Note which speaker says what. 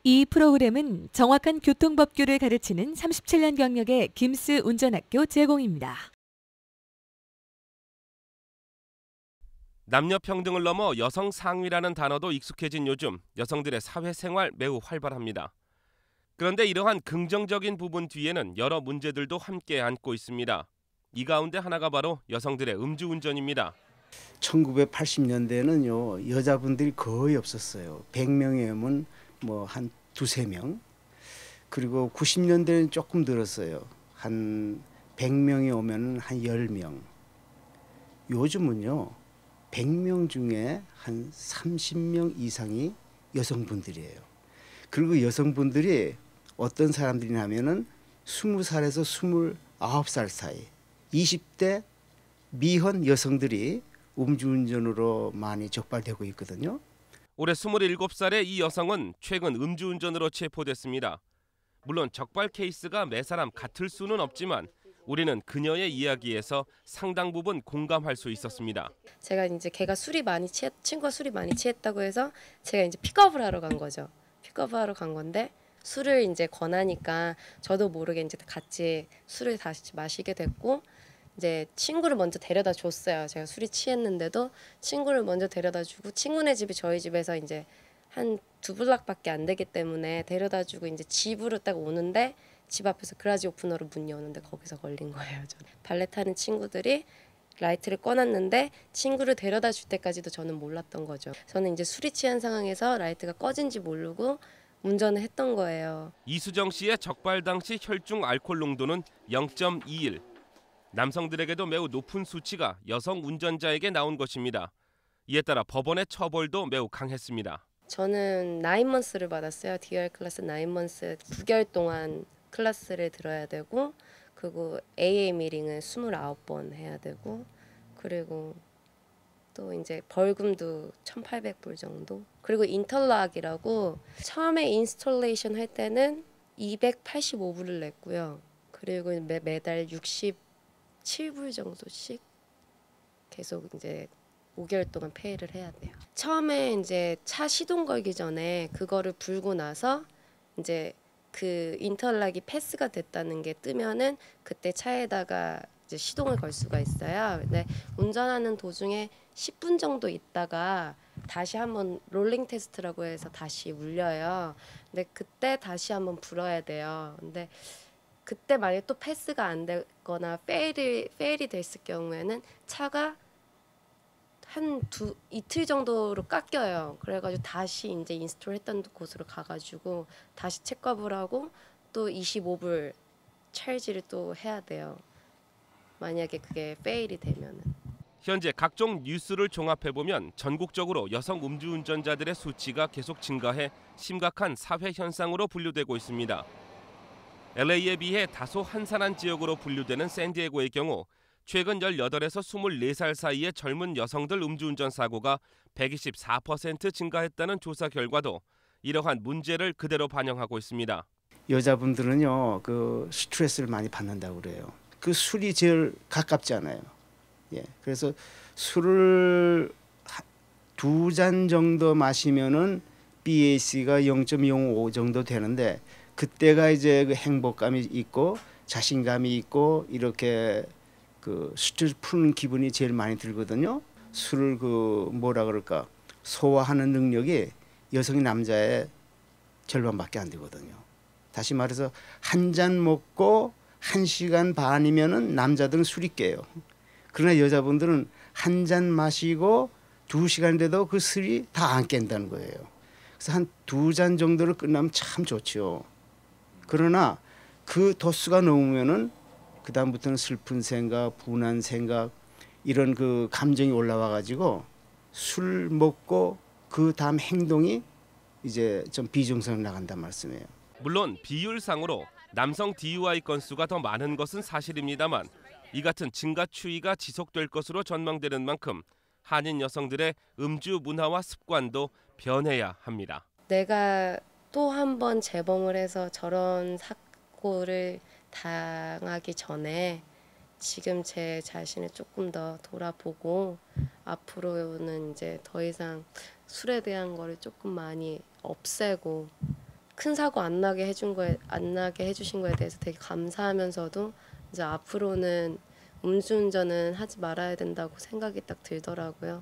Speaker 1: 이 프로그램은 정확한 교통법규를 가르치는 37년 경력의 김스 운전학교 제공입니다.
Speaker 2: 남녀 평등을 넘어 여성 상위라는 단어도 익숙해진 요즘 여성들의 사회생활 매우 활발합니다. 그런데 이러한 긍정적인 부분 뒤에는 여러 문제들도 함께 안고 있습니다. 이 가운데 하나가 바로 여성들의 음주운전입니다.
Speaker 3: 1980년대에는요, 여자분들이 거의 없었어요. 100명에 오면 뭐 한 두세 명. 그리고 90년대는 조금 늘었어요. 한 100명이 오면 한 10명. 요즘은요, 100명 중에 한 30명 이상이 여성분들이에요. 그리고 여성분들이 어떤 사람들이냐면은 20살에서 29살 사이 20대 미혼 여성들이 음주운전으로 많이 적발되고 있거든요.
Speaker 2: 올해 27살의 이 여성은 최근 음주운전으로 체포됐습니다. 물론 적발 케이스가 매 사람 같을 수는 없지만 우리는 그녀의 이야기에서 상당 부분 공감할 수 있었습니다.
Speaker 4: 제가 이제 걔가 친구가 술이 많이 취했다고 해서 제가 이제 픽업을 하러 간 거죠. 픽업을 하러 간 건데 술을 이제 권하니까 저도 모르게 이제 같이 술을 다시 마시게 됐고 이제 친구를 먼저 데려다 줬어요. 제가 술이 취했는데도 친구를 먼저 데려다 주고 친구네 집이 저희 집에서 이제 한 2블락밖에 안 되기 때문에 데려다 주고 이제 집으로 딱 오는데 집 앞에서 그라지 오프너로 문 여는데 거기서 걸린 거예요. 저는. 발레 타는 친구들이 라이트를 꺼놨는데 친구를 데려다 줄 때까지도 저는 몰랐던 거죠. 저는 이제 술이 취한 상황에서 라이트가 꺼진지 모르고 운전을 했던 거예요.
Speaker 2: 이수정 씨의 적발 당시 혈중 알코올 농도는 0.21. 남성들에게도 매우 높은 수치가 여성 운전자에게 나온 것입니다. 이에 따라 법원의 처벌도 매우 강했습니다.
Speaker 4: 저는 9months를 받았어요. DOR 클래스 9months 9개월 동안 클래스를 들어야 되고 그리고 AA 미링은 29번 해야 되고 그리고 또 이제 벌금도 1,800불 정도. 그리고 인터락이라고 처음에 인스톨레이션 할 때는 285불을 냈고요. 그리고 매달 67불 정도씩 계속 이제 5개월 동안 페이를 해야 돼요. 처음에 이제 차 시동 걸기 전에 그거를 불고 나서 이제 그 인터락이 패스가 됐다는 게 뜨면은 그때 차에다가 이제 시동을 걸 수가 있어요. 근데 운전하는 도중에 10분 정도 있다가 다시 한번 롤링 테스트라고 해서 다시 울려요. 근데 그때 다시 한번 불어야 돼요. 근데 그때 만약에 또 패스가 안 되거나 페일이 됐을 경우에는 차가 이틀 정도로 깎여요. 그래가지고 다시 이제 인스톨 했던 곳으로 가가지고 다시 체크업을 하고 또 25불 찰지를 또 해야 돼요. 만약에 그게 페일이 되면은.
Speaker 2: 현재 각종 뉴스를 종합해보면 전국적으로 여성 음주운전자들의 수치가 계속 증가해 심각한 사회 현상으로 분류되고 있습니다. LA에 비해 다소 한산한 지역으로 분류되는 샌디에고의 경우 최근 18에서 24살 사이의 젊은 여성들 음주운전 사고가 124% 증가했다는 조사 결과도 이러한 문제를 그대로 반영하고 있습니다.
Speaker 3: 여자분들은요, 그 스트레스를 많이 받는다고 그래요. 그 술이 제일 가깝잖아요. 예, 그래서 술을 2잔 정도 마시면은 BAC가 0.05 정도 되는데 그때가 이제 그 행복감이 있고 자신감이 있고 이렇게 그 스트레스 푸는 기분이 제일 많이 들거든요. 술을 그 뭐라 그럴까 소화하는 능력이 여성이 남자의 절반밖에 안 되거든요. 다시 말해서 한 잔 먹고 1시간 반이면은 남자들은 술이 깨요. 그러나 여자분들은 한 잔 마시고 2시간 돼도 그 술이 다 안 깬다는 거예요. 그래서 한 2잔 정도를 끝나면 참 좋죠. 그러나 그 도수가 넘으면은 그 다음부터는 슬픈 생각, 분한 생각 이런 그 감정이 올라와 가지고 술 먹고 그 다음 행동이 이제 좀 비정상 나간단 말씀이에요.
Speaker 2: 물론 비율상으로 남성 DUI 건수가 더 많은 것은 사실입니다만 이 같은 증가 추이가 지속될 것으로 전망되는 만큼 한인 여성들의 음주 문화와 습관도 변해야 합니다.
Speaker 4: 내가 또 한 번 재범을 해서 저런 사고를 당하기 전에 지금 제 자신을 조금 더 돌아보고 앞으로는 이제 더 이상 술에 대한 거를 조금 많이 없애고 큰 사고 안 나게 해주신 거에 대해서 되게 감사하면서도 이제 앞으로는 음주운전은 하지 말아야 된다고 생각이 딱 들더라고요.